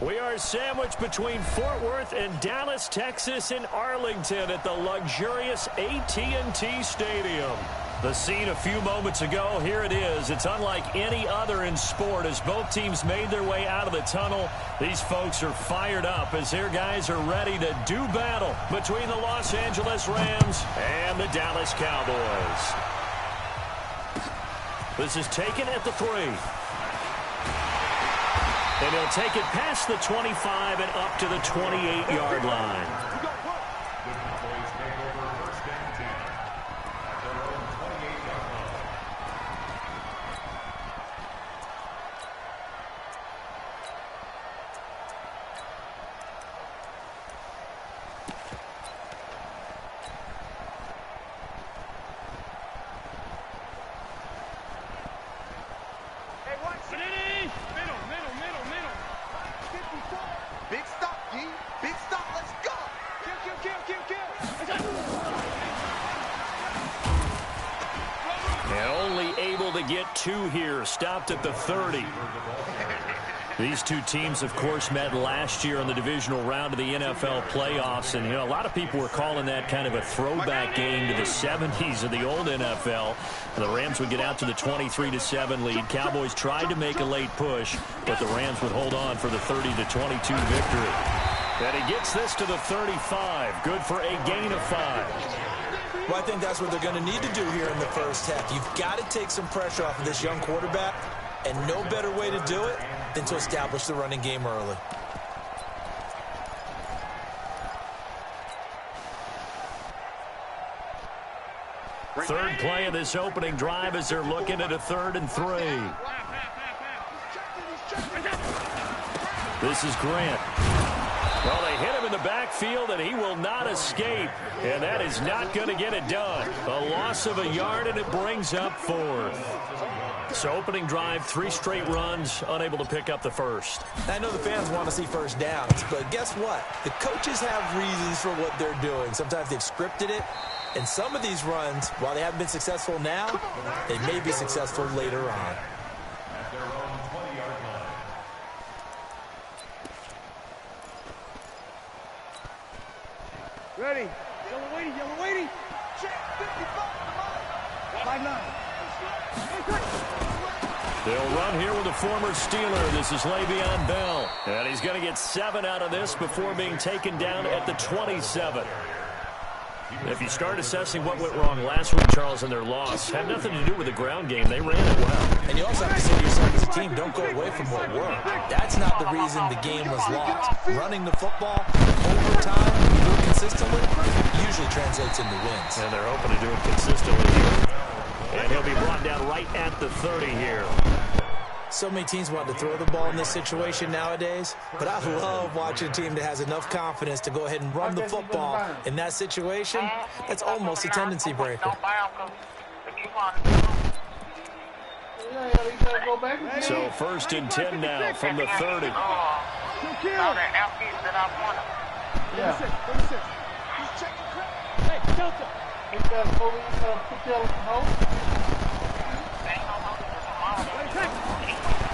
We are sandwiched between Fort Worth and Dallas, Texas, and Arlington at the luxurious AT&T Stadium. The scene a few moments ago, here it is. It's unlike any other in sport as both teams made their way out of the tunnel. These folks are fired up as their guys are ready to do battle between the Los Angeles Rams and the Dallas Cowboys. This is taken at the 3. And he'll take it past the 25 and up to the 28-yard line. Get 2 here, stopped at the 30. These two teams, of course, met last year in the divisional round of the NFL playoffs, and a lot of people were calling that kind of a throwback game to the 70s of the old NFL. The Rams would get out to the 23-7 lead. Cowboys tried to make a late push, but the Rams would hold on for the 30-22 victory. And he gets this to the 35, good for a gain of 5. Well, I think that's what they're going to need to do here in the first half. You've got to take some pressure off of this young quarterback, and no better way to do it than to establish the running game early. Third play of this opening drive as they're looking at a 3rd and 3. This is Grant. Well, they hit him in the backfield, and he will not escape. And that is not going to get it done. A loss of a yard, and it brings up 4th. So opening drive, 3 straight runs, unable to pick up the first. I know the fans want to see first downs, but guess what? The coaches have reasons for what they're doing. Sometimes they've scripted it, and some of these runs, while they haven't been successful now, they may be successful later on. Ready. Yellow waiting, yellow waiting. Check, 55, 5-9. They'll run here with a former Steeler. This is Le'Veon Bell. And he's going to get 7 out of this before being taken down at the 27. If you start assessing what went wrong last week, Charles, in their loss, had nothing to do with the ground game. They ran it well. And you also have to say to yourself as a team, don't go away from what worked. That's not the reason the game was lost. Running the football over time, you do it consistently, usually translates into wins. And they're hoping to do it consistently here. And he'll be brought down right at the 30 here. So many teams want to throw the ball in this situation nowadays, but I love watching a team that has enough confidence to go ahead and run the football in that situation. That's almost a tendency breaker. So 1st and 10 now from the 30.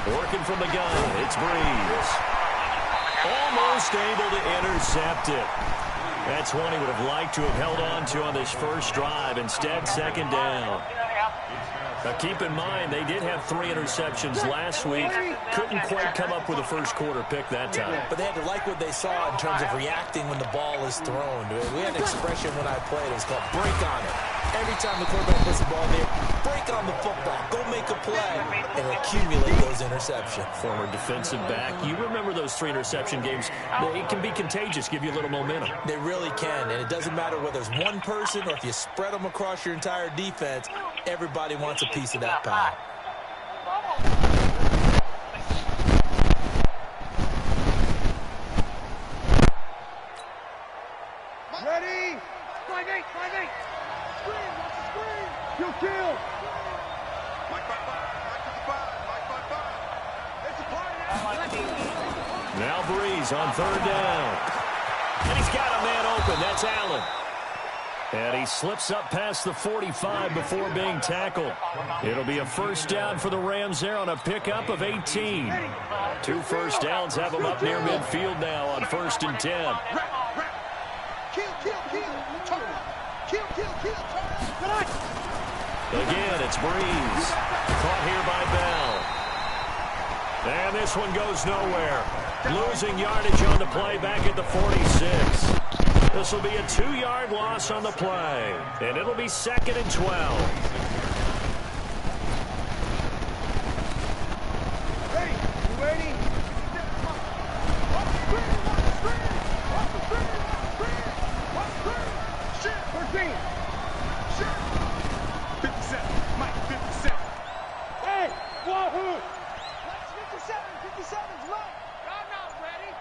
Working from the gun, it's Breeze. Almost able to intercept it. That's one he would have liked to have held on to on this first drive. Instead, 2nd down. Now, keep in mind, they did have 3 interceptions last week. Couldn't quite come up with a first quarter pick that time. But they had to like what they saw in terms of reacting when the ball is thrown. We had an expression when I played. It was called break on it. Every time the quarterback puts the ball there, break on the football. Go make a play and accumulate those interceptions. Former defensive back. You remember those 3 interception games. It can be contagious, give you a little momentum. They really can, and it doesn't matter whether it's one person or if you spread them across your entire defense. Everybody wants a piece of that pie. Ready? 5-8, 5-8. Screen, watch the screen. Kill. Now Breeze on 3rd down. And he's got a man open. That's Allen. And he slips up past the 45 before being tackled. It'll be a first down for the Rams there on a pickup of 18. 2 first downs have them up near midfield now on 1st and 10. Again, it's Breeze. Caught here by Bell. And this one goes nowhere. Losing yardage on the play back at the 46. This will be a 2-yard loss on the play. And it'll be 2nd and 12. Ready? You ready? Off the screen! Off the screen! Off the screen! Shit! 13! Shit! 57! Mike, 57! Hey! Wahoo! 57's right! I'm not ready!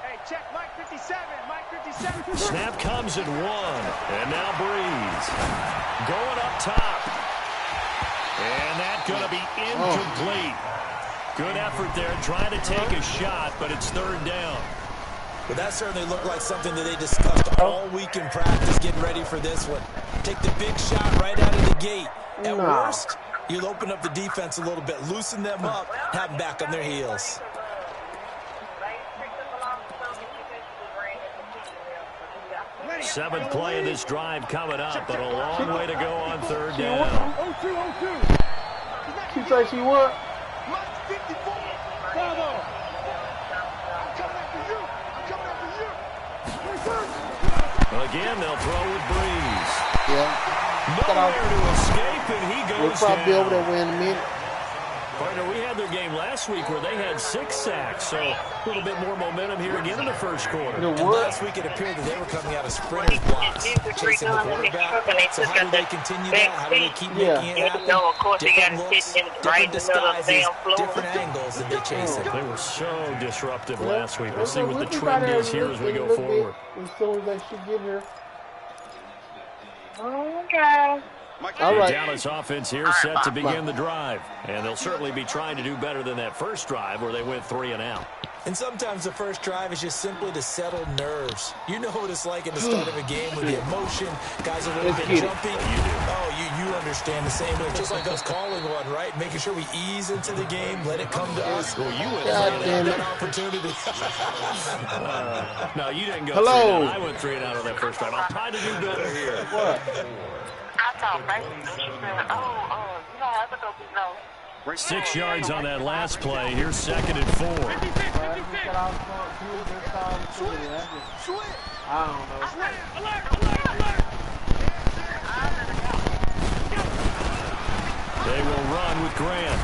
Hey, check Mike 57! Mike 57! Snap comes at 1. And now Breeze. Going up top. And that's going to be incomplete. Good effort there, trying to take a shot, but it's 3rd down. But that certainly looked like something that they discussed all week in practice, getting ready for this one. Take the big shot right out of the gate. At worst, you'll open up the defense a little bit, loosen them up, have them back on their heels. 7th play of this drive coming up, but a long way to go on 3rd down. 0-2. She said she would. Mike 54! Bravo! I'm coming after you! Again, they'll throw with Breeze. Yeah. Nowhere to escape, and he goes We'll probably be over down. there in a minute. Partner, we had their game last week where they had 6 sacks, so a little bit more momentum here again in the first quarter. The And what? last week it appeared that they were coming out of sprinters blocks, chasing the quarterback. So how do they continue that? How do they keep making it happen? Different looks, different disguises, different angles that they chase it. They were so disruptive last week. We'll see what the trend is here as we go forward. As soon as they should get here. Okay. All The right. Dallas offense here set to begin the drive. And they'll certainly be trying to do better than that first drive where they went 3 and out. And sometimes the first drive is just simply to settle nerves. You know what it's like at the start of a game with the emotion, guys are a little bit jumpy. Oh, you understand the same way. Just like us calling one, right? Making sure we ease into the game, let it come to us. Well, you went God damn it. That opportunity. No, you didn't go Hello. 3 and out. I went 3 and out on that first drive. I'll try to do better here. What? I thought maybe you don't have to go no. 6 yards on that last play. Here's 2nd and 4. I don't know. They will run with Grant.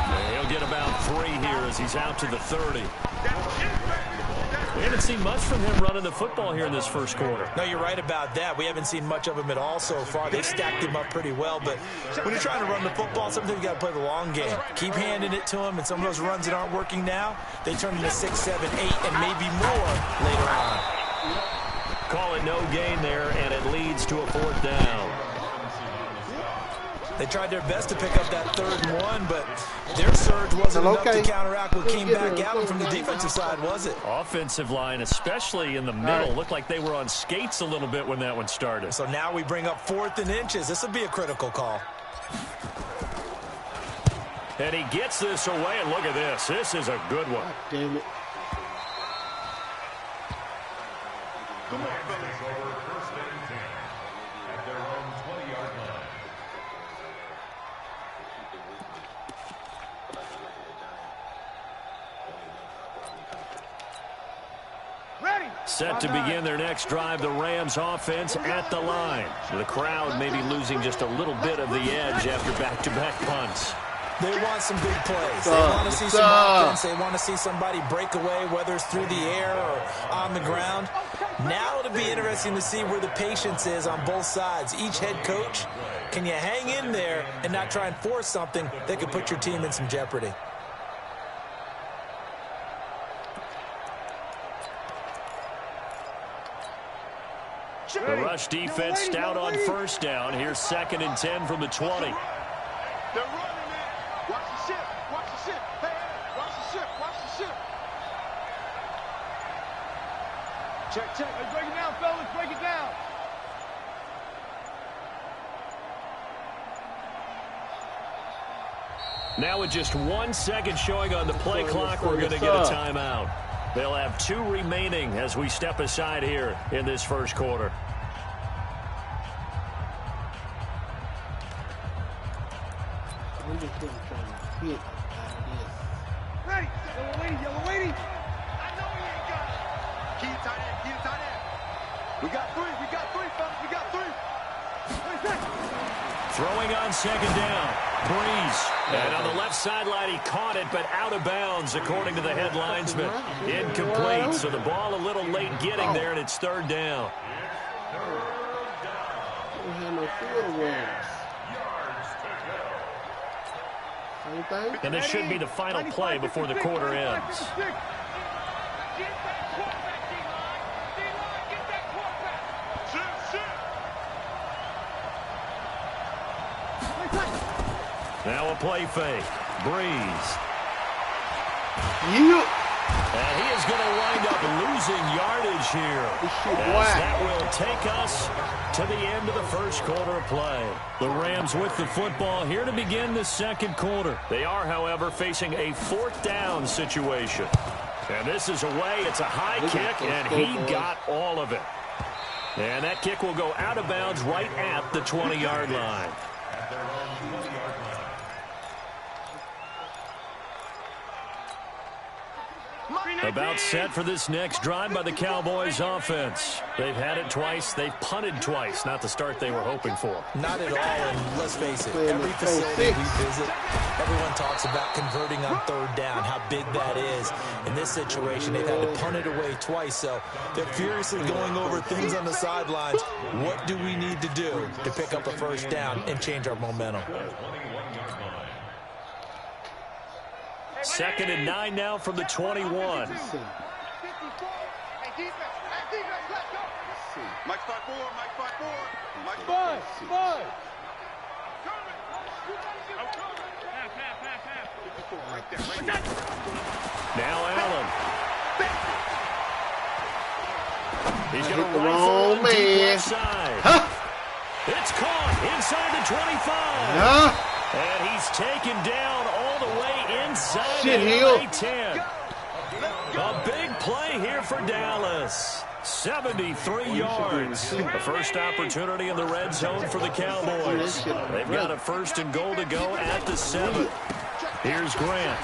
And he'll get about 3 here as he's out to the 30. We haven't seen much from him running the football here in this first quarter. No, you're right about that. We haven't seen much of him at all so far. They stacked him up pretty well, but when you're trying to run the football, sometimes you got to play the long game. Keep handing it to him, and some of those runs that aren't working now, they turn into 6, 7, 8, and maybe more later on. Call it no gain there, and it leads to a 4th down. They tried their best to pick up that 3rd and 1, but their surge wasn't enough to counteract what came back at them from the defensive side, was it? Offensive line, especially in the middle, looked like they were on skates a little bit when that one started. So now we bring up 4th and inches. This will be a critical call. And he gets this away, and look at this. This is a good one. God damn it. Set to begin their next drive, the Rams offense at the line. The crowd maybe losing just a little bit of the edge after back-to-back punts. They want some big plays. They want to see some offense. They want to see somebody break away, whether it's through the air or on the ground. Now it'll be interesting to see where the patience is on both sides. Each head coach, can you hang in there and not try and force something that could put your team in some jeopardy? The rush defense stout on 1st down. Here's 2nd and 10 from the 20. They're running, man. Watch the ship. Watch the ship. Hey, watch the ship. Watch the ship. Check. Let's break it down, fellas. Break it down. Now with just 1 second showing on the play clock, we're going to get a timeout. They'll have 2 remaining as we step aside here in this first quarter. I'm just trying to hit. Ready. Yellow lady. I know he ain't got it. Keep tight end. We got 3, fellas. We got 3. Throwing on second down. Breeze. And on the left sideline, he caught it, but out of bounds, according to the head linesman. Incomplete, so the ball a little late getting there, and it's 3rd down. And this should be the final play before the quarter ends. Now a play fake. Breeze. And he is going to wind up losing yardage here. As that will take us to the end of the first quarter of play. The Rams with the football here to begin the second quarter. They are, however, facing a 4th down situation. And this is away. It's a high kick, and he got all of it. And that kick will go out of bounds right at the 20-yard line. About set for this next drive by the Cowboys offense. They've had it twice. They've punted twice. Not the start they were hoping for. Not at all, and let's face it, every facility we visit, everyone talks about converting on 3rd down, how big that is. In this situation, they've had to punt it away twice, so they're furiously going over things on the sidelines. What do we need to do to pick up a 1st down and change our momentum? 2nd and 9 now from the 21. Mike, start forward. Mike. Now Allen. He's going to the run wrong for deep man. left side. It's caught inside the 25. And he's taken down all the way inside the LA 10. A big play here for Dallas. 73 yards. The first opportunity in the red zone for the Cowboys. They've got a 1st and goal to go at the 7. Here's Grant.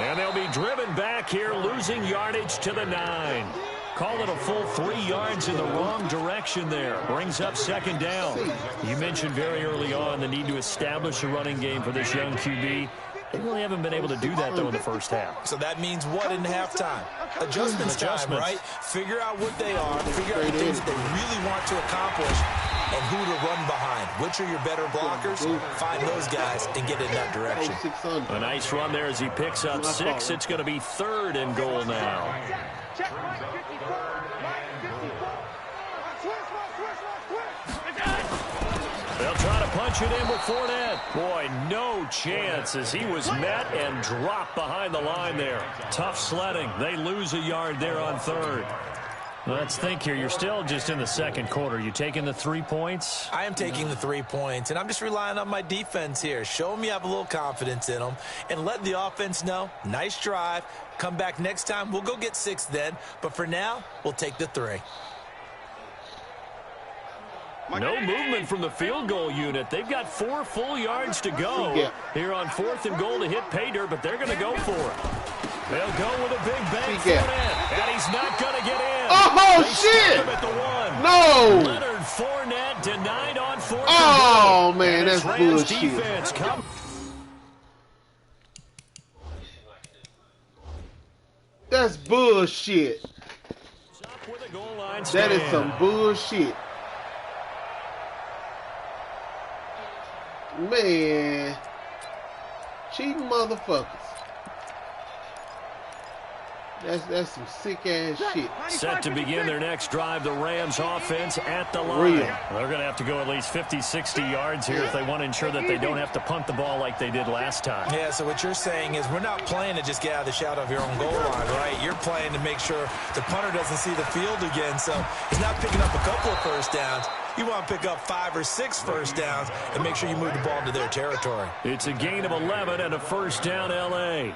And they'll be driven back here, losing yardage to the 9. Call it a full 3 yards in the wrong direction there. Brings up 2nd down. You mentioned very early on the need to establish a running game for this young QB. They really haven't been able to do that, though, in the first half. So that means what in halftime? Adjustments time, right? Figure out what they are, figure out the things that they really want to accomplish, and who to run behind. Which are your better blockers? Find those guys and get in that direction. A nice run there as he picks up 6. It's going to be 3rd and goal now. They'll try to punch it in with Fournette. Boy, no chance as he was met and dropped behind the line there. Tough sledding. They lose a yard there on 3rd. Let's think here. You're still just in the second quarter. You taking the 3 points? I am taking the 3 points, and I'm just relying on my defense here. Show them you have a little confidence in them, and let the offense know, nice drive. Come back next time. We'll go get 6 then. But for now, we'll take the 3. No movement from the field goal unit. They've got 4 full yards to go here on 4th and goal to hit pay dirt, but they're going to go for it. They'll go with a big bang for it, and he's not going to get in. Oh, they shit! Him at the 1. No! Leonard Fournette denied on 4th Oh, and goal. man, that's Rams bullshit. defense come. That's bullshit. With a goal line That is stand. some bullshit. Man. Cheating motherfuckers. That's some sick-ass shit. Set to begin their next drive, the Rams offense at the line. They're going to have to go at least 50, 60 yards here if they want to ensure that they don't have to punt the ball like they did last time. Yeah, so what you're saying is we're not playing to just get out of the shadow of your own goal line, right? You're playing to make sure the punter doesn't see the field again. So he's not picking up a couple of 1st downs. You want to pick up 5 or 6 first downs and make sure you move the ball into their territory. It's a gain of 11 and a first down, L.A.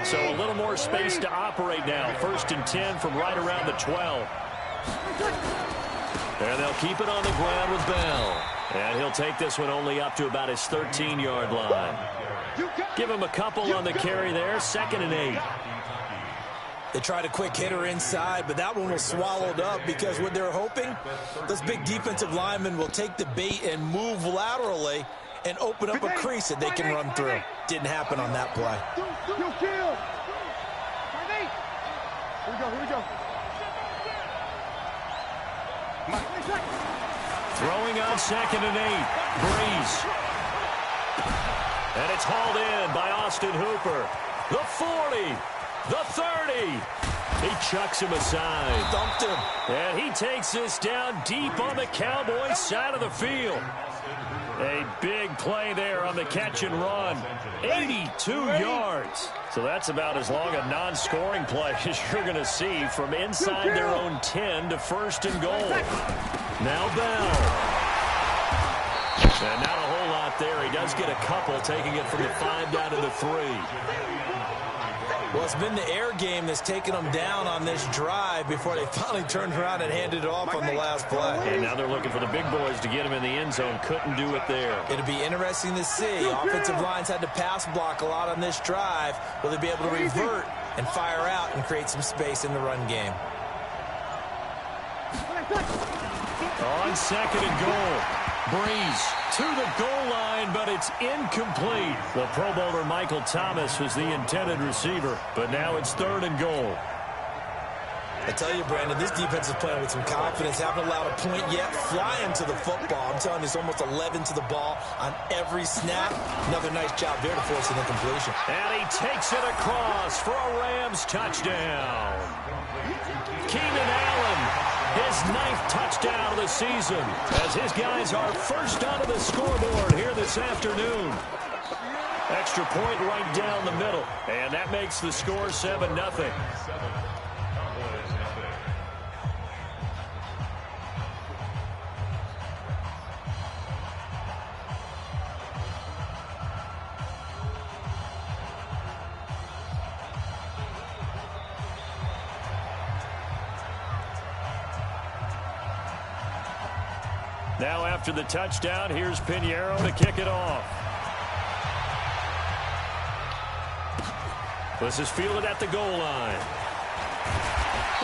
So a little more space to operate now. 1st and 10 from right around the 12. And they'll keep it on the ground with Bell. And he'll take this one only up to about his 13-yard line. Give him a couple on the carry there. 2nd and 8. They tried a quick hitter inside, but that one was swallowed up because what they're hoping, those big defensive linemen will take the bait and move laterally and open up a crease that they can run through. Didn't happen on that play. Here we go. Throwing on 2nd and 8. Breeze. And it's hauled in by Austin Hooper. The 40. The 30. He chucks him aside. Dumped him. And he takes this down deep on the Cowboys side of the field. A big play there on the catch and run. 82 yards. So that's about as long a non-scoring play as you're going to see from inside their own 10 to 1st and goal. Now Bell. And not a whole lot there. He does get a couple, taking it from the 5 down to the 3. Well, it's been the air game that's taken them down on this drive before they finally turned around and handed it off on the last play. And now they're looking for the big boys to get him in the end zone. Couldn't do it there. It'll be interesting to see. Offensive lines had to pass block a lot on this drive. Will they be able to revert and fire out and create some space in the run game? On 2nd and goal. Breeze to the goal line, but it's incomplete. The Pro Bowler Michael Thomas was the intended receiver, but now it's 3rd and goal. I tell you, Brandon, this defense is playing with some confidence. Haven't allowed a point yet. Flying to the football. I'm telling you, it's almost 11 to the ball on every snap. Another nice job there to force an incompletion. And he takes it across for a Rams touchdown. Keenan Allen. His 9th touchdown of the season as his guys are first onto the scoreboard here this afternoon. Extra point right down the middle, and that makes the score 7-0. Now after the touchdown, here's Pinheiro to kick it off. This is fielded at the goal line.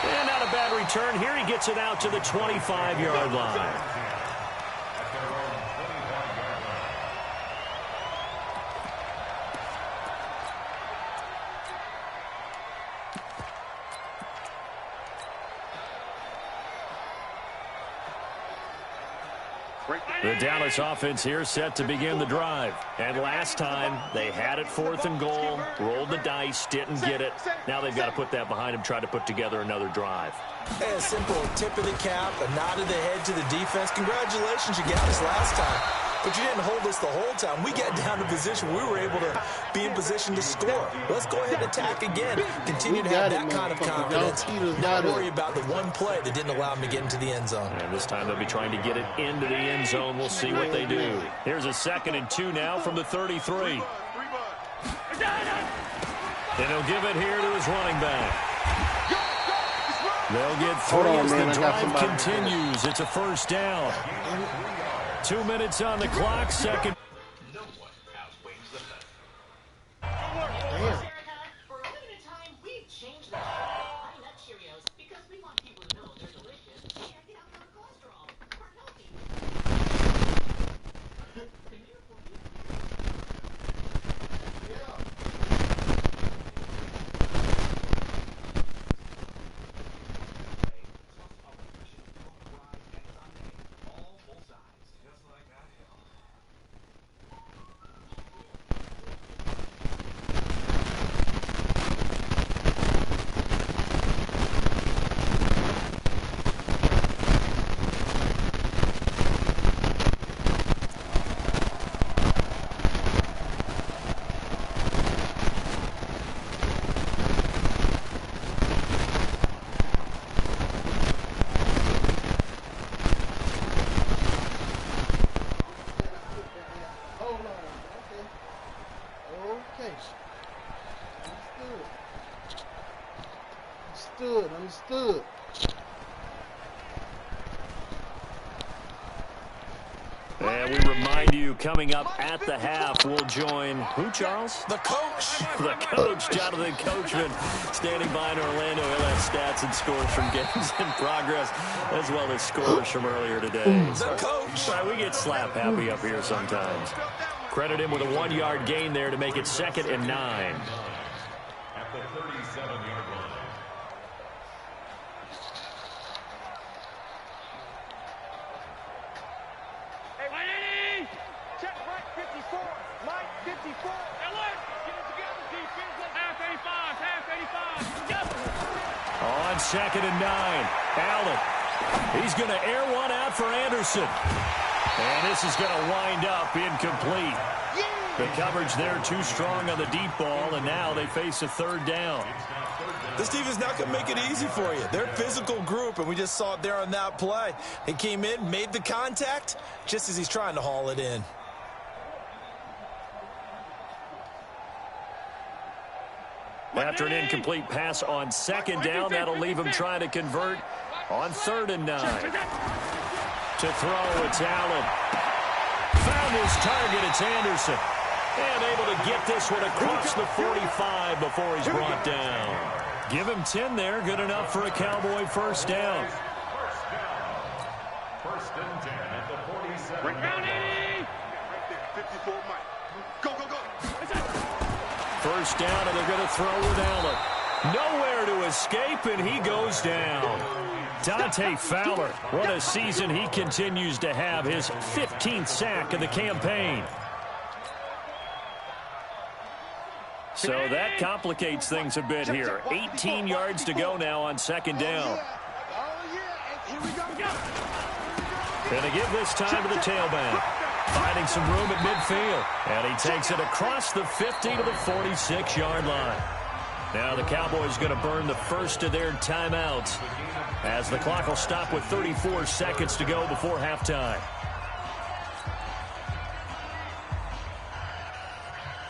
And not a bad return here. He gets it out to the 25-yard line. The Dallas offense here set to begin the drive. And last time, they had it 4th and goal, rolled the dice, didn't get it. Now they've got to put that behind them, try to put together another drive. Hey, a simple tip of the cap, a nod of the head to the defense. Congratulations, you got us last time. But you didn't hold us the whole time. We got down to position. We were able to be in position to score. Let's go ahead and attack again. Continue to have that kind of confidence. Not worry about the one play that didn't allow them to get into the end zone. And this time they'll be trying to get it into the end zone. We'll see what they do. Here's a 2nd and 2 now from the 33. And he'll give it here to his running back. They'll get 3 as the drive continues. It's a 1st down. 2 minutes on the clock, 2nd. Understood. And we remind you, coming up at the half, we'll join who, Charles? The coach. The coach, Jonathan Coachman, standing by in Orlando. He'll have stats and scores from games in progress, as well as scores from earlier today. The coach. We get slap happy up here sometimes. Credit him with a 1-yard gain there to make it 2nd and 9. At the 37-yard line. Hey, Mike! Check Mike 54. Mike 54. Hey, look! Get it together, defense. Half 85. Half 85. Together. On 2nd and 9. Allen. He's going to air one out for Anderson. And this is going to wind up incomplete. The coverage there too strong on the deep ball, and now they face a 3rd down. This defense not going to make it easy for you. They're a physical group, and we just saw it there on that play. He came in, made the contact, just as he's trying to haul it in. After an incomplete pass on 2nd down, that'll leave him trying to convert on 3rd and 9. To throw, it's Allen. Found his target, it's Anderson. And able to get this one across the 45 before he's brought down. Give him 10 there, good enough for a Cowboy 1st down. First and 10 at the 47. Right there, 54 Mike. Go, go, go. 1st down, and they're going to throw with Allen. Nowhere to escape, and he goes down. Dante Fowler, what a season he continues to have, his 15th sack of the campaign. So that complicates things a bit here. 18 yards to go now on 2nd down. And to give this time to the tailback. Finding some room at midfield. And he takes it across the 50 to the 46-yard line. Now the Cowboys going to burn the first of their timeouts, as the clock will stop with 34 seconds to go before halftime.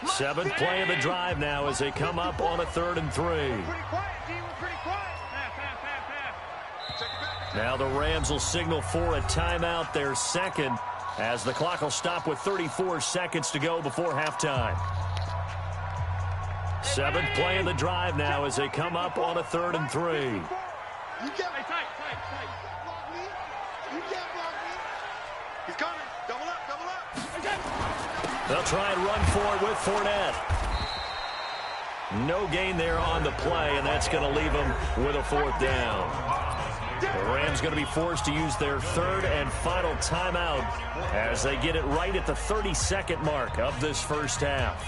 7th play of the drive now as they come up on a 3rd and 3. Now the Rams will signal for a timeout, their 2nd, as the clock will stop with 34 seconds to go before halftime. 7th play of the drive now as they come up on a 3rd and 3. You can't tight. Block me. You can't block me. He's coming. Double up. They'll try and run for it with Fournette. No gain there on the play, and that's going to leave them with a 4th down. The Rams going to be forced to use their 3rd and final timeout as they get it right at the 32nd mark of this first half.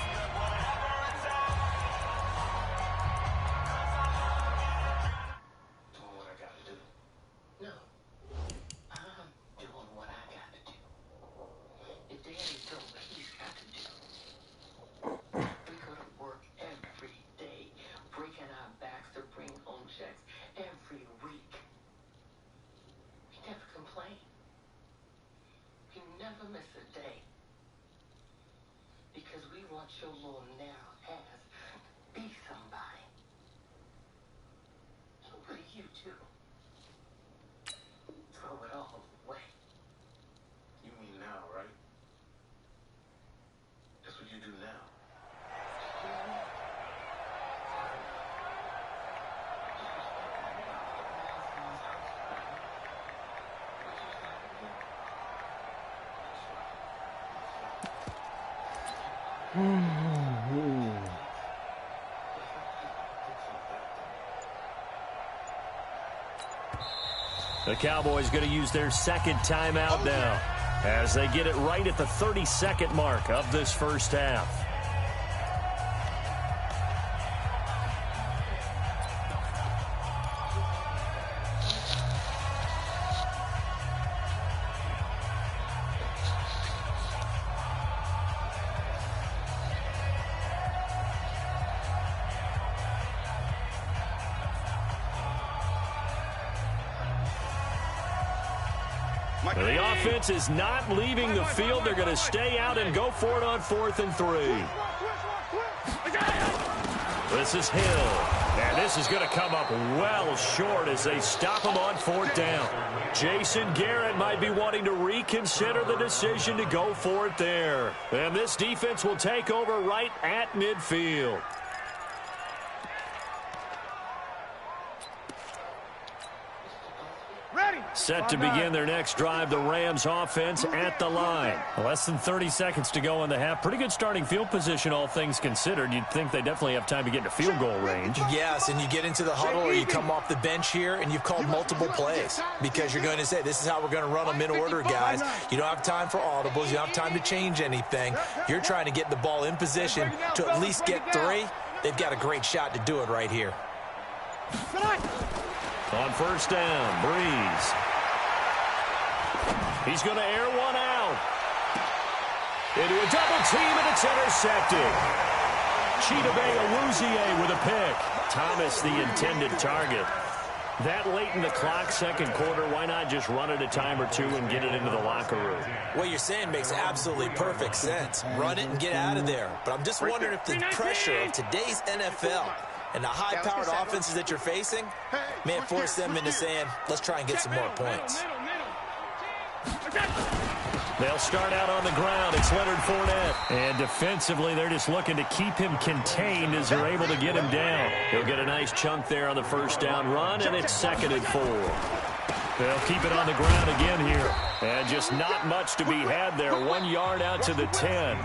Your little narrow ass be somebody. So what do you do? Throw it all away. You mean now, right? That's what you do now. The Cowboys going to use their 2nd timeout now as they get it right at the 32nd mark of this first half. The offense is not leaving the field. They're going to stay out and go for it on 4th and 3. This is Hill. And this is going to come up well short as they stop him on 4th down. Jason Garrett might be wanting to reconsider the decision to go for it there. And this defense will take over right at midfield. Set to begin their next drive, the Rams offense at the line. Less than 30 seconds to go in the half. Pretty good starting field position, all things considered. You'd think they definitely have time to get to field goal range. Yes, and you get into the huddle or you come off the bench here and you've called multiple plays because you're going to say, this is how we're going to run them in order, guys. You don't have time for audibles. You don't have time to change anything. You're trying to get the ball in position to at least get 3. They've got a great shot to do it right here. On 1st down, Breeze. He's going to air one out. Into a double team, and it's intercepted. Chidobe Awuzie with a pick. Thomas, the intended target. That late in the clock, second quarter, why not just run it a time or 2 and get it into the locker room? What you're saying makes absolutely perfect sense. Run it and get out of there. But I'm just wondering if the pressure of today's NFL and the high-powered offenses that you're facing may force them into saying, let's try and get some more points. They'll start out on the ground. It's Leonard Fournette. And defensively, they're just looking to keep him contained as they're able to get him down. He'll get a nice chunk there on the 1st down run, and it's 2nd and 4. They'll keep it on the ground again here. And just not much to be had there. 1 yard out to the 10.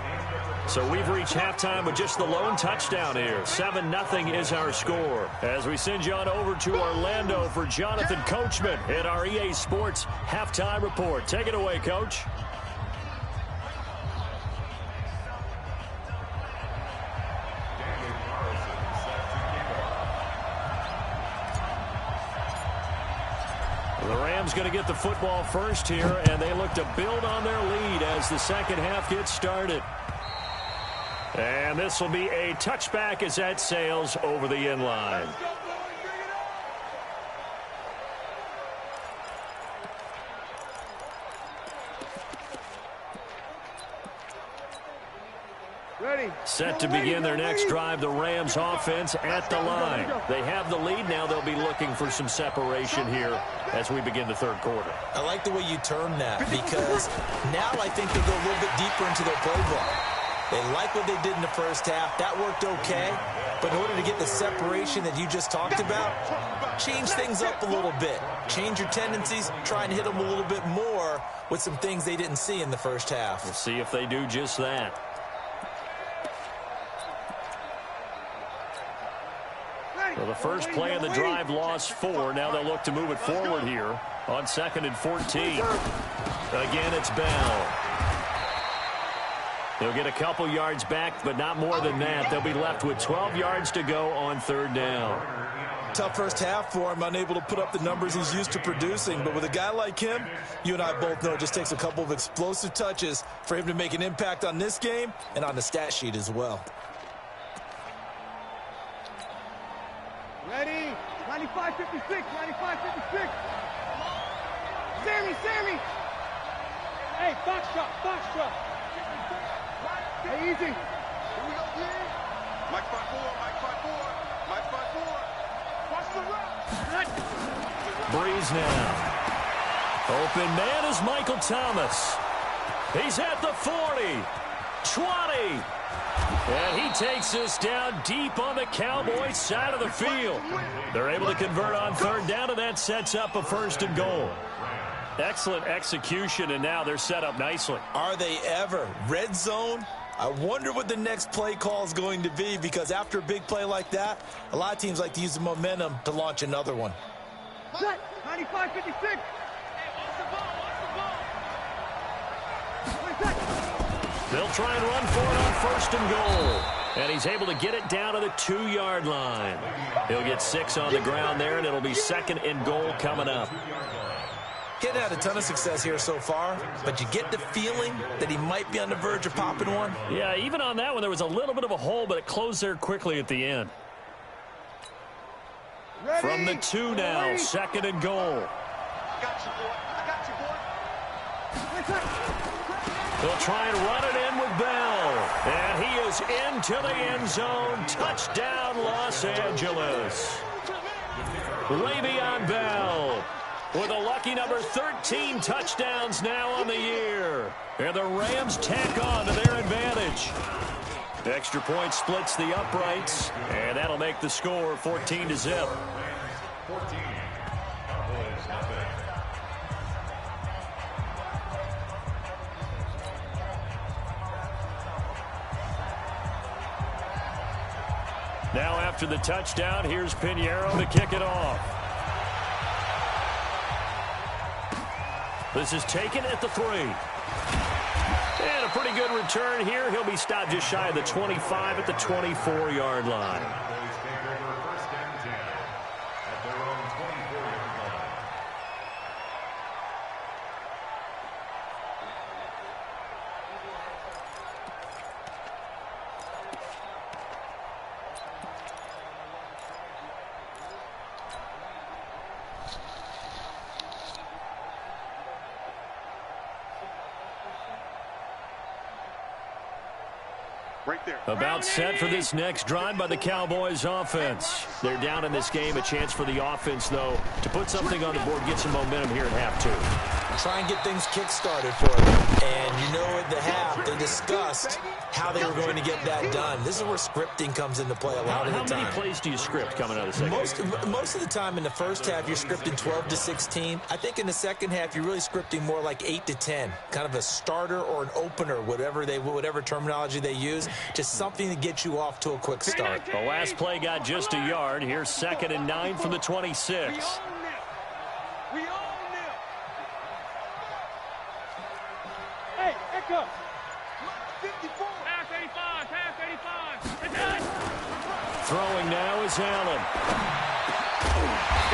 So we've reached halftime with just the lone touchdown here. 7-0 is our score. As we send you on over to Orlando for Jonathan Coachman at our EA Sports Halftime Report. Take it away, Coach. The Rams going to get the football first here, and they look to build on their lead as the second half gets started. And this will be a touchback as that sails over the end line. Set to begin their next drive, the Rams offense at the line. They have the lead now. They'll be looking for some separation here as we begin the third quarter. I like the way you term that because now I think they go a little bit deeper into their playbook. They like what they did in the first half. That worked okay. But in order to get the separation that you just talked about, change things up a little bit. Change your tendencies. Try and hit them a little bit more with some things they didn't see in the first half. We'll see if they do just that. Well, the first play of the drive lost 4. Now they'll look to move it forward here on 2nd and 14. Again, it's Bell. They'll get a couple yards back, but not more than that. They'll be left with 12 yards to go on 3rd down. Tough first half for him, unable to put up the numbers he's used to producing. But with a guy like him, you and I both know it just takes a couple of explosive touches for him to make an impact on this game and on the stat sheet as well. Ready? 95-56, 95-56. Sammy. Hey, box drop. Hey, easy. Here we go, yeah. Mike 5-4. Watch the rock. Breeze now. Open man is Michael Thomas. He's at the 40. 20. And he takes us down deep on the Cowboys side of the field. They're able to convert on 3rd down, and that sets up a 1st and goal. Excellent execution, and now they're set up nicely. Are they ever? Red zone? I wonder what the next play call is going to be because after a big play like that, a lot of teams like to use the momentum to launch another one. 95-56. They'll try and run for it on 1st and goal. And he's able to get it down to the 2-yard line. He'll get 6 on the ground there, and it'll be 2nd and goal coming up. He hadn't had a ton of success here so far, but you get the feeling that he might be on the verge of popping one. Yeah, even on that one, there was a little bit of a hole, but it closed there quickly at the end. Ready? From the 2 now, 2nd and goal. I got you, boy. They'll try and run it in with Bell. And he is into the end zone. Touchdown, Los Angeles. Le'Veon Bell with a lucky number 13 touchdowns now on the year. And the Rams tack on to their advantage. Extra point splits the uprights, and that'll make the score 14-0. 14. Cowboys nothing. Now after the touchdown, here's Pinheiro to kick it off. This is taken at the 3. And a pretty good return here. He'll be stopped just shy of the 25 at the 24-yard line. Cowboys take over first and 10 at their own 24-yard line. Right there. About set for this next drive by the Cowboys offense. They're down in this game. A chance for the offense, though, to put something on the board, get some momentum here at half 2. Try and get things kick-started for them. And you know at the half, they discussed how they were going to get that done. This is where scripting comes into play a lot of the time. How many plays do you script coming out of the second? Most of the time in the first half, you're scripting 12 to 16. I think in the second half, you're really scripting more like 8 to 10. Kind of a starter or an opener, whatever terminology they use. Just something to get you off to a quick start. The last play got just a yard. Here's 2nd and 9 from the 26. We own them. Hey, echo. 54. Pass 85, pass 85. It's done. Throwing now is Allen.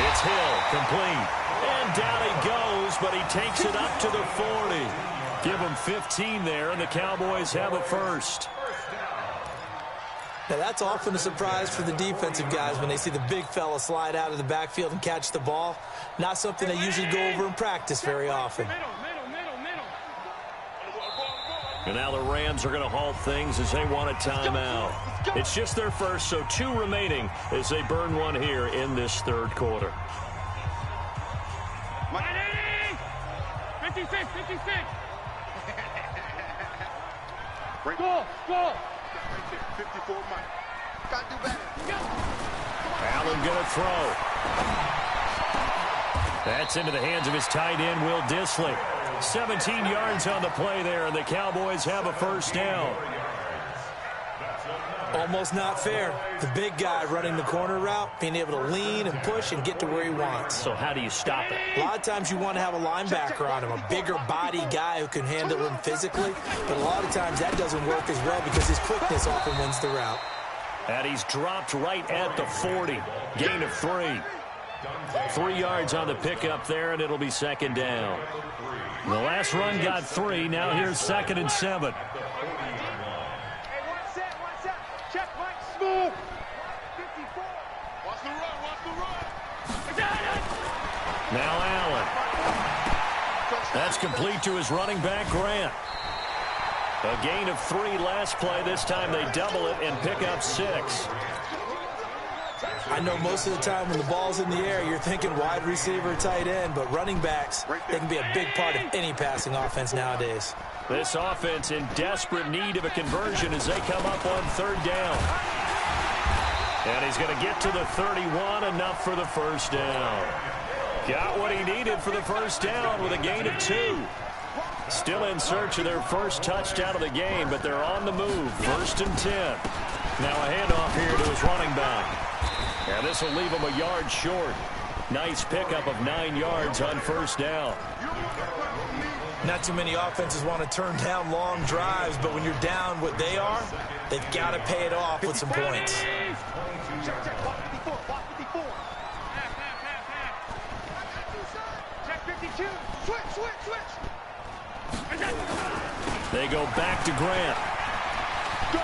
It's Hill, complete. And down he goes, but he takes it up to the 40. Give him 15 there, and the Cowboys have a first. Now, that's often a surprise for the defensive guys when they see the big fella slide out of the backfield and catch the ball. Not something they usually go over in practice very often. Middle. And now the Rams are going to halt things as they want a timeout. It's just their first, so 2 remaining as they burn one here in this third quarter. 56. Go. 54 Mike. Got to do better. Allen going to throw. That's into the hands of his tight end, Will Dissly. 17 yards on the play there, and the Cowboys have a first down. Almost not fair. The big guy running the corner route, being able to lean and push and get to where he wants. So how do you stop it? A lot of times you want to have a linebacker on him, a bigger body guy who can handle him physically. But a lot of times that doesn't work as well because his quickness often wins the route. And he's dropped right at the 40. Gain of 3. 3 yards on the pickup there, and it'll be 2nd down. The last run got 3. Now here's 2nd and 7. Hey, one set. Check, Mike. Smooth. 54. Watch the run. Now Allen. That's complete to his running back, Grant. A gain of 3 last play. This time they double it and pick up 6. I know most of the time when the ball's in the air, you're thinking wide receiver, tight end, but running backs, they can be a big part of any passing offense nowadays. This offense in desperate need of a conversion as they come up on 3rd down. And he's going to get to the 31, enough for the first down. Got what he needed for the first down with a gain of 2. Still in search of their first touchdown of the game, but they're on the move. 1st and 10. Now a handoff here to his running back. And this will leave him a yard short. Nice pickup of 9 yards on first down. Not too many offenses want to turn down long drives, but when you're down what they are, they've got to pay it off with some points. Check. 54. Check 52. Switch. They go back to Grant. Go.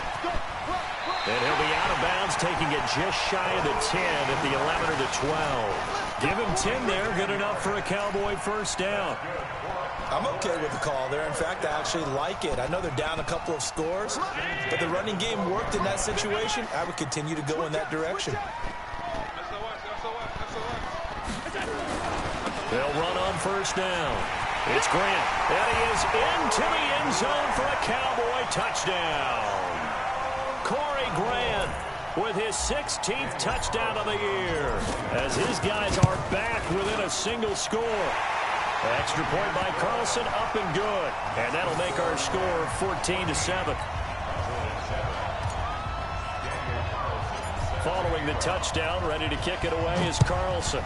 And he'll be out of bounds, taking it just shy of the 10 at the 11 or the 12. Give him 10 there. Good enough for a Cowboy first down. I'm okay with the call there. In fact, I actually like it. I know they're down a couple of scores, but the running game worked in that situation. I would continue to go in that direction. They'll run on first down. It's Grant. And he is into the end zone for a Cowboy touchdown. Corey Grant with his 16th touchdown of the year as his guys are back within a single score. Extra point by Carlson, up and good. And that'll make our score 14-7. Following the touchdown, ready to kick it away is Carlson.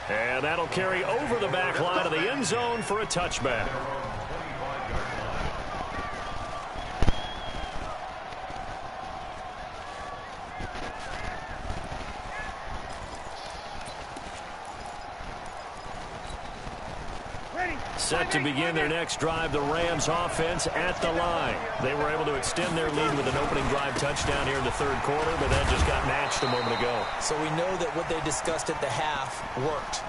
And that'll carry over the back line of the end zone for a touchback. Set to begin their next drive, the Rams offense at the line. They were able to extend their lead with an opening drive touchdown here in the third quarter, but that just got matched a moment ago. So we know that what they discussed at the half worked.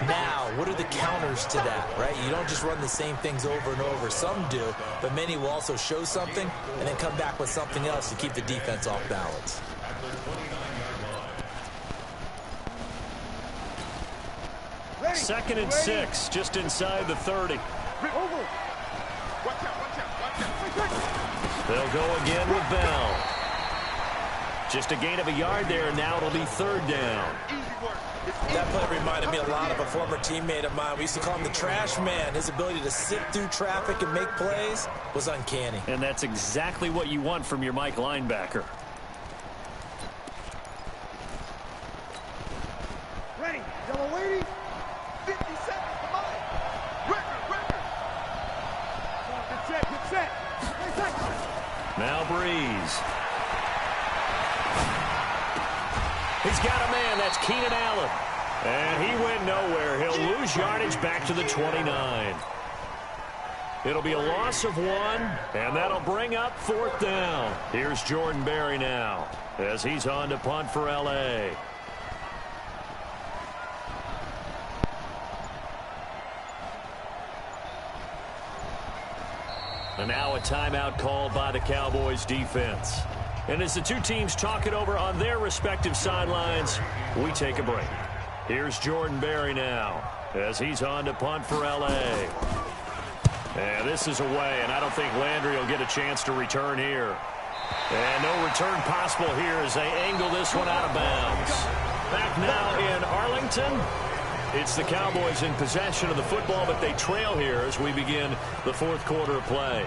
Now, what are the counters to that, right? You don't just run the same things over and over. Some do, but many will also show something and then come back with something else to keep the defense off balance. Second and 6, just inside the 30. They'll go again with Bell. Just a gain of a yard there, and now it'll be third down. That play reminded me a lot of a former teammate of mine. We used to call him the trash man. His ability to sift through traffic and make plays was uncanny. And that's exactly what you want from your Mike linebacker. Ready, yellow lady. 50 seconds, come on. Record. Good set. Now Breeze. He's got a man. That's Keenan Allen. And he went nowhere. He'll lose yardage back to the 29. It'll be a loss of 1, and that'll bring up fourth down. Here's Jordan Berry now as he's on to punt for L.A. And now a timeout called by the Cowboys defense. And as the two teams talk it over on their respective sidelines, we take a break. Here's Jordan Berry now as he's on to punt for L.A. And this is away, and I don't think Landry will get a chance to return here. And no return possible here as they angle this one out of bounds. Back now in Arlington. It's the Cowboys in possession of the football, but they trail here as we begin the fourth quarter of play.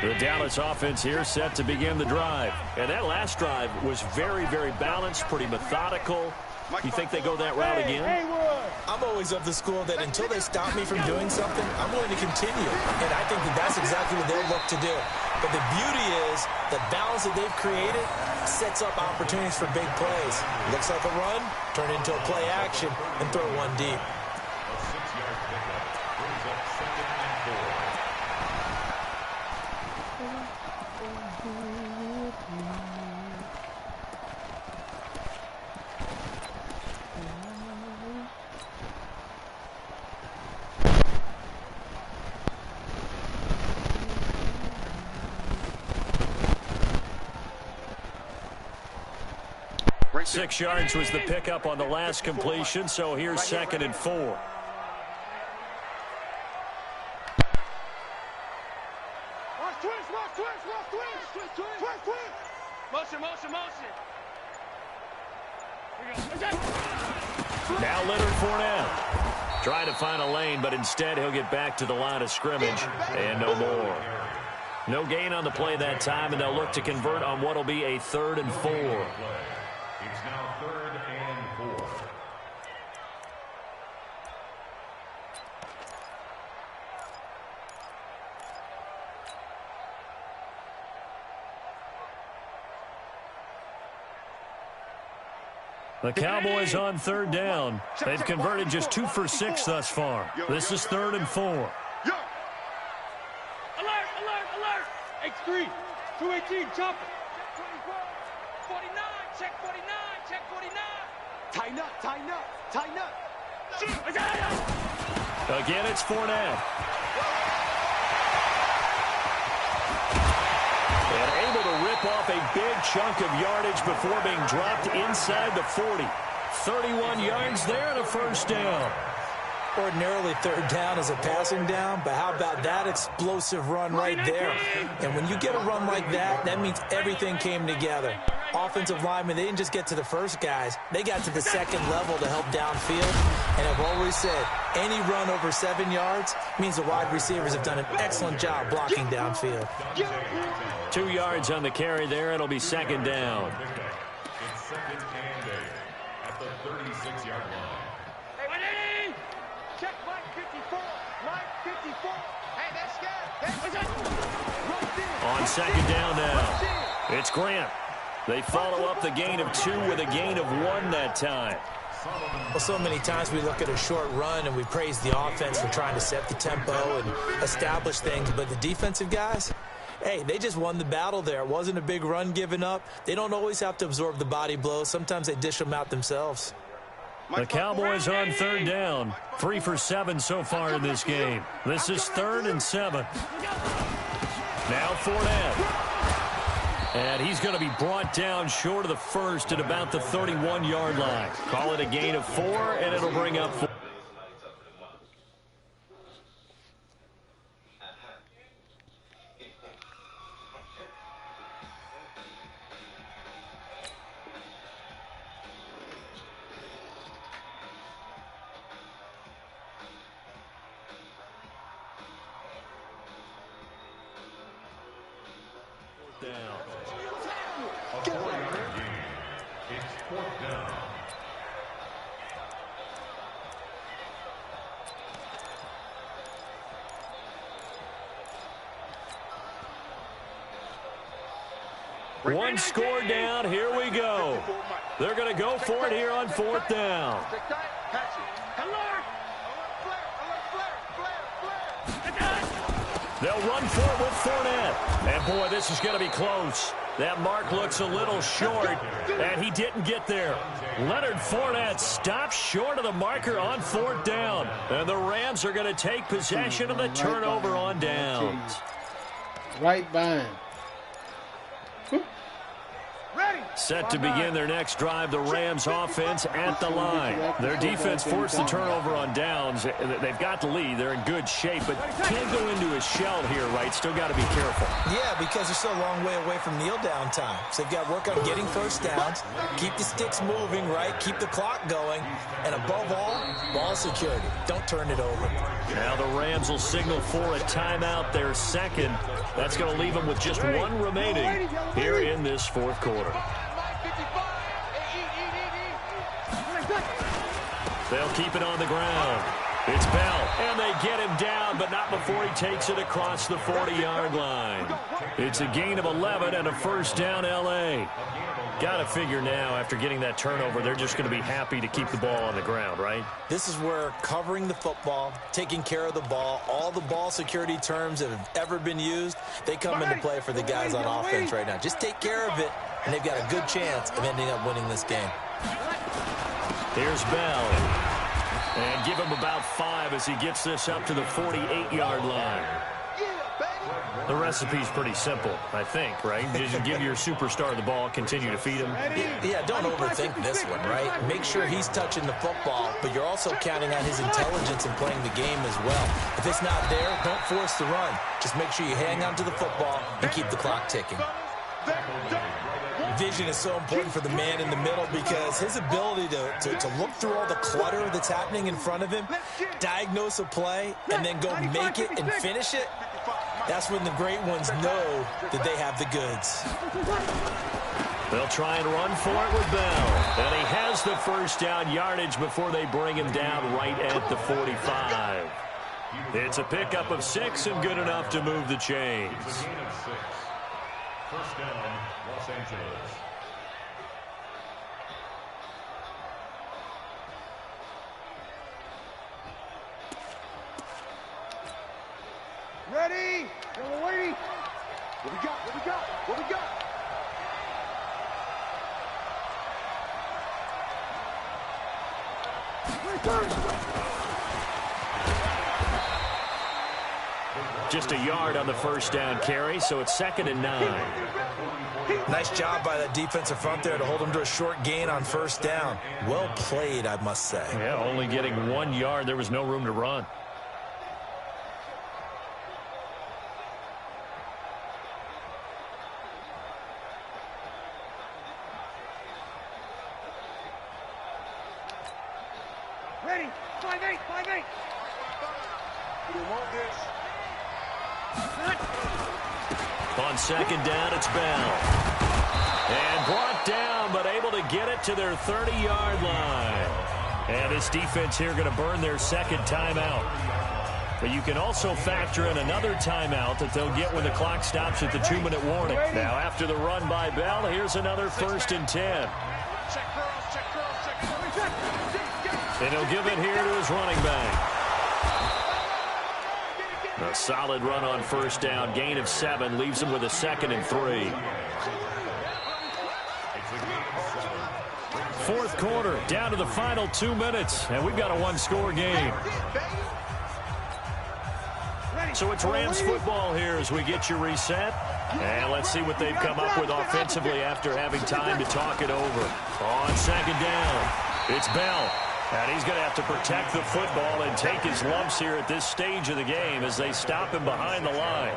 The Dallas offense here set to begin the drive. And that last drive was very, very balanced, pretty methodical. You think they go that route again? I'm always of the school that until they stop me from doing something, I'm willing to continue. And I think that that's exactly what they'll look to do. But the beauty is the balance that they've created sets up opportunities for big plays. Looks like a run, turn into a play action, and throw one deep. A 6-yard pickup brings up 2nd and 4. Right 6 yards was the pickup on the last completion, so here's 2nd and 4. Motion. Now Leonard Fournette trying to find a lane, but instead he'll get back to the line of scrimmage and no more. No gain on the play that time, and they'll look to convert on what will be a 3rd and 4. It's now 3rd and 4. The Cowboys on third down. They've converted just 2 for 6 thus far. This is 3rd and 4. Alert, alert, alert. X3, 218, chopper. 49, check 49, check 49. Tighten up, tighten up, tighten up. Again, it's Fournette. And able to rip off a big chunk of yardage before being dropped inside the 40. 31 yards there and a first down. Ordinarily, 3rd down is a passing down, but how about that explosive run right there? And when you get a run like that, that means everything came together. Offensive linemen, they didn't just get to the first guys. They got to the second level to help downfield. And I've always said, any run over 7 yards means the wide receivers have done an excellent job blocking downfield. 2 yards on the carry there. It'll be 2nd down. It's 2nd and 8 at the 36-yard line. Ready? Check line 54, line 54. Hey, that's good. On 2nd down now, it's Grant. They follow up the gain of 2 with a gain of 1 that time. Well, so many times we look at a short run and we praise the offense for trying to set the tempo and establish things, but the defensive guys, hey, they just won the battle there. It wasn't a big run given up. They don't always have to absorb the body blows. Sometimes they dish them out themselves. The Cowboys on 3rd down. 3 for 7 so far in this game. This is 3rd and 7. Now Fournette. And he's going to be brought down short of the first at about the 31-yard line. Call it a gain of 4, and it'll bring up 4. A 4-yard gain. It's 4th down. One score down. Here we go. They're going to go for it here on 4th down. Alert. They'll run for it with Fournette. And, boy, this is going to be close. That mark looks a little short, and he didn't get there. Leonard Fournette stops short of the marker on 4th down. And the Rams are going to take possession of the turnover on downs. Right by him. Set to begin their next drive, the Rams offense at the line. Their defense forced the turnover on downs. They've got the lead. They're in good shape, but can't go into a shell here, right? Still got to be careful. Yeah, because they're still a long way away from kneel down time. So they've got to work on getting first downs, keep the sticks moving, right? Keep the clock going, and above all, ball security. Don't turn it over. Now the Rams will signal for a timeout, their second. That's going to leave them with just 1 remaining here in this 4th quarter. They'll keep it on the ground. It's Bell, and they get him down, but not before he takes it across the 40-yard line. It's a gain of 11 and a first down, L.A. Got to figure now, after getting that turnover, they're just going to be happy to keep the ball on the ground, right? This is where covering the football, taking care of the ball, all the ball security terms that have ever been used, they come into play for the guys on offense right now. Just take care of it, and they've got a good chance of ending up winning this game. Here's Bell. And give him about 5 as he gets this up to the 48-yard line. The recipe's pretty simple, I think, right? Just give your superstar the ball, continue to feed him. Yeah, don't overthink this one, right? Make sure he's touching the football, but you're also counting on his intelligence in playing the game as well. If it's not there, don't force the run. Just make sure you hang on to the football and keep the clock ticking. Vision is so important for the man in the middle because his ability to look through all the clutter that's happening in front of him, diagnose a play, and then go make it and finish it, that's when the great ones know that they have the goods. They'll try and run for it with Bell. And he has the first down yardage before they bring him down right at the 45. It's a pickup of 6 and good enough to move the chains. First down, Los Angeles. Ready? Yellow waiting. What we got? What we got? What we got? Just a yard on the first down carry, so it's 2nd and 9. Nice job by that defensive front there to hold them to a short gain on first down. Well played, I must say. Yeah, only getting 1 yard. There was no room to run. Ready? 5-8, 5-8. We want this. On 2nd down, it's Bell. And brought down, but able to get it to their 30-yard line. And this defense here going to burn their 2nd timeout. But you can also factor in another timeout that they'll get when the clock stops at the 2-minute warning. Now, after the run by Bell, here's another 1st and 10. And he'll give it here to his running back. A solid run on first down. Gain of 7 leaves him with a 2nd and 3. 4th quarter, down to the final 2 minutes, and we've got a 1-score game. So it's Rams football here as we get you reset. And let's see what they've come up with offensively after having time to talk it over. On 2nd down, it's Bell. And he's going to have to protect the football and take his lumps here at this stage of the game as they stop him behind the line.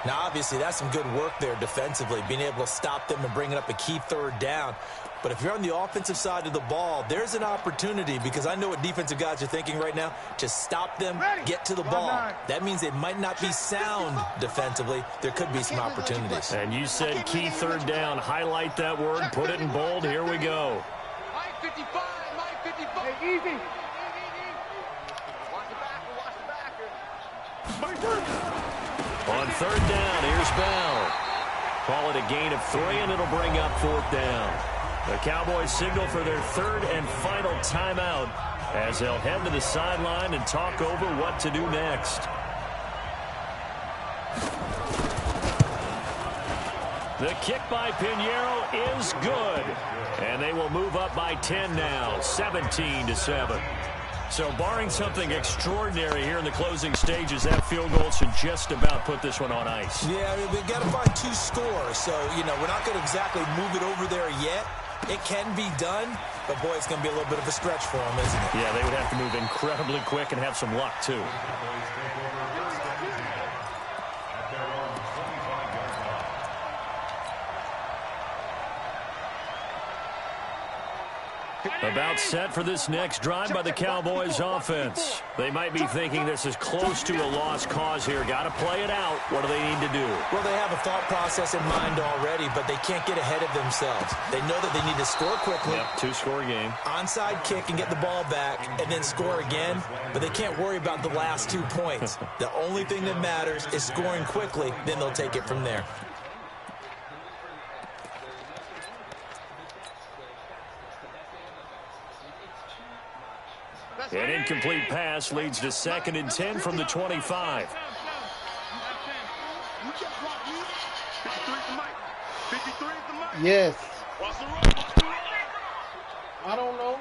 Now, obviously, that's some good work there defensively, being able to stop them and bringing up a key 3rd down. But if you're on the offensive side of the ball, there's an opportunity, because I know what defensive guys are thinking right now, to stop them, get to the ball. That means they might not be sound defensively. There could be some opportunities. And you said key 3rd down. Highlight that word. Put it in bold. Here we go. 55. Hey, easy. Watch the backer. On 3rd down, here's Bell. Call it a gain of 3, and it'll bring up 4th down. The Cowboys signal for their 3rd and final timeout as they'll head to the sideline and talk over what to do next. The kick by Pinheiro is good. And they will move up by 10 now, 17-7. So barring something extraordinary here in the closing stages, that field goal should just about put this one on ice. Yeah, I mean, we've got to find 2 scores. So, you know, we're not going to exactly move it over there yet. It can be done, but, boy, it's going to be a little bit of a stretch for them, isn't it? Yeah, they would have to move incredibly quick and have some luck, too. About set for this next drive by the Cowboys offense. They might be thinking this is close to a lost cause here. Got to play it out. What do they need to do? Well, they have a thought process in mind already, but they can't get ahead of themselves. They know that they need to score quickly. Yep, 2-score game. Onside kick and get the ball back and then score again, but they can't worry about the last 2 points. The only thing that matters is scoring quickly, then they'll take it from there. An incomplete pass leads to 2nd and 10 from the 25. Yes. I don't know.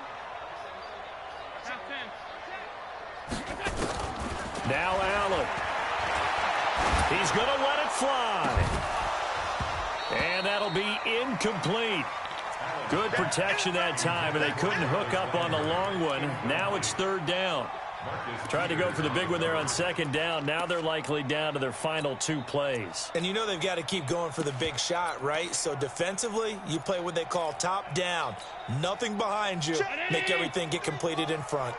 Now Allen. He's going to let it fly. And that'll be incomplete. Good protection that time, and they couldn't hook up on the long one. Now it's 3rd down. Tried to go for the big one there on 2nd down. Now they're likely down to their final 2 plays. And you know they've got to keep going for the big shot, right? So defensively, you play what they call top down. Nothing behind you. Make everything get completed in front.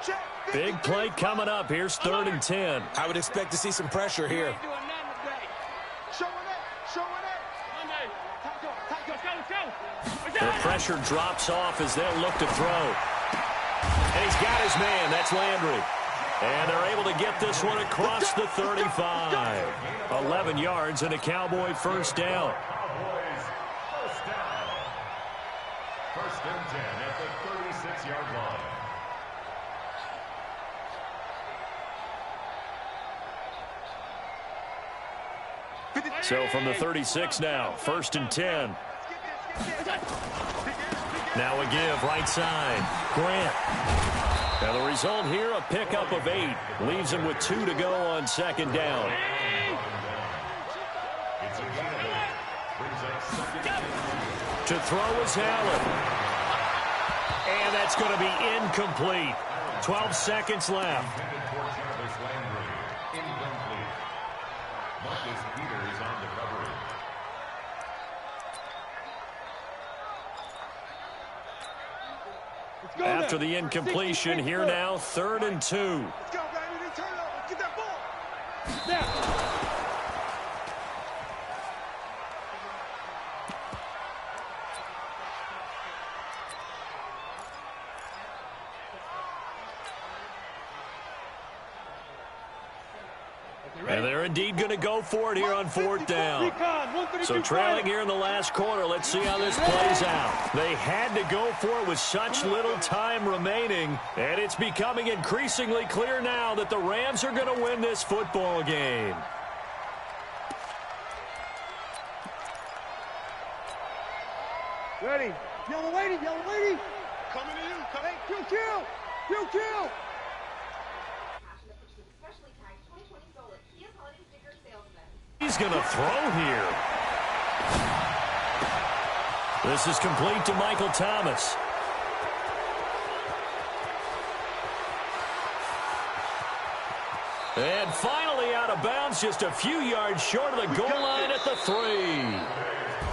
Big play coming up. Here's 3rd and 10. I would expect to see some pressure here. The pressure drops off as they'll look to throw. And he's got his man. That's Landry. And they're able to get this one across the 35. 11 yards and a Cowboy 1st down. First and 10 at the 36-yard line. So from the 36 now, 1st and 10. Now a give, right side. Grant. Now the result here, a pickup of 8. Leaves him with 2 to go on 2nd down. To throw is Allen. And that's going to be incomplete. 12 seconds left. After the incompletion, here now, 3rd and 2. Let's go, baby. Turn over. Get that ball. Now. And they're indeed going to go for it here on 4th down. So trailing here in the last quarter, let's see how this plays out. They had to go for it with such little time remaining, and it's becoming increasingly clear now that the Rams are going to win this football game. Ready. Yellow lady. Yellow lady. Coming to you. Hey, kill. Kill. Kill. He's going to throw here. This is complete to Michael Thomas. And finally out of bounds, just a few yards short of the goal line at the 3.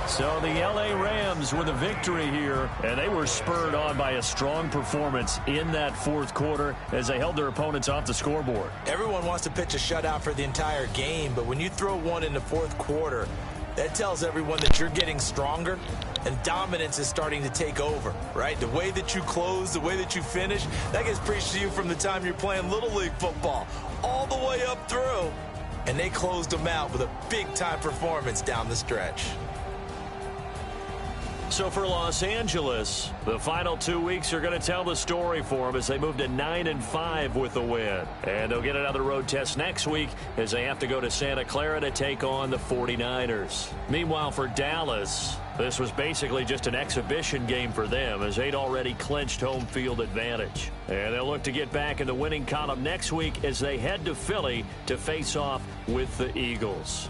So the L.A. Rams with a victory here, and they were spurred on by a strong performance in that 4th quarter as they held their opponents off the scoreboard. Everyone wants to pitch a shutout for the entire game, but when you throw one in the 4th quarter, that tells everyone that you're getting stronger and dominance is starting to take over, right? The way that you close, the way that you finish, that gets preached to you from the time you're playing Little League football all the way up through. And they closed them out with a big-time performance down the stretch. So for Los Angeles, the final 2 weeks are going to tell the story for them as they move to 9-5 with a win. And they'll get another road test next week as they have to go to Santa Clara to take on the 49ers. Meanwhile, for Dallas, this was basically just an exhibition game for them as they'd already clinched home field advantage. And they'll look to get back in the winning column next week as they head to Philly to face off with the Eagles.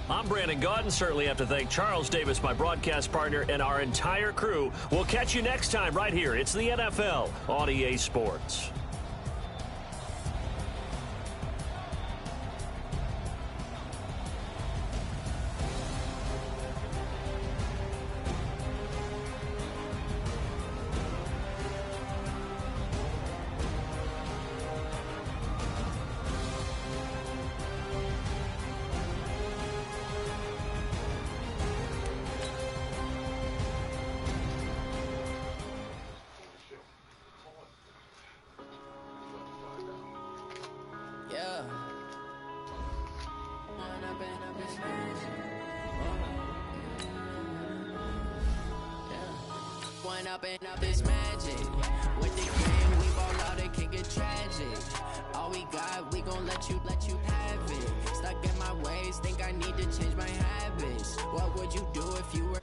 I'm Brandon Gaudin. Certainly have to thank Charles Davis, my broadcast partner, and our entire crew. We'll catch you next time right here. It's the NFL on EA Sports. Up is magic. With the game, we ball out, it can get tragic. All we got, we gon' let you have it. Stuck in my ways, think I need to change my habits. What would you do if you were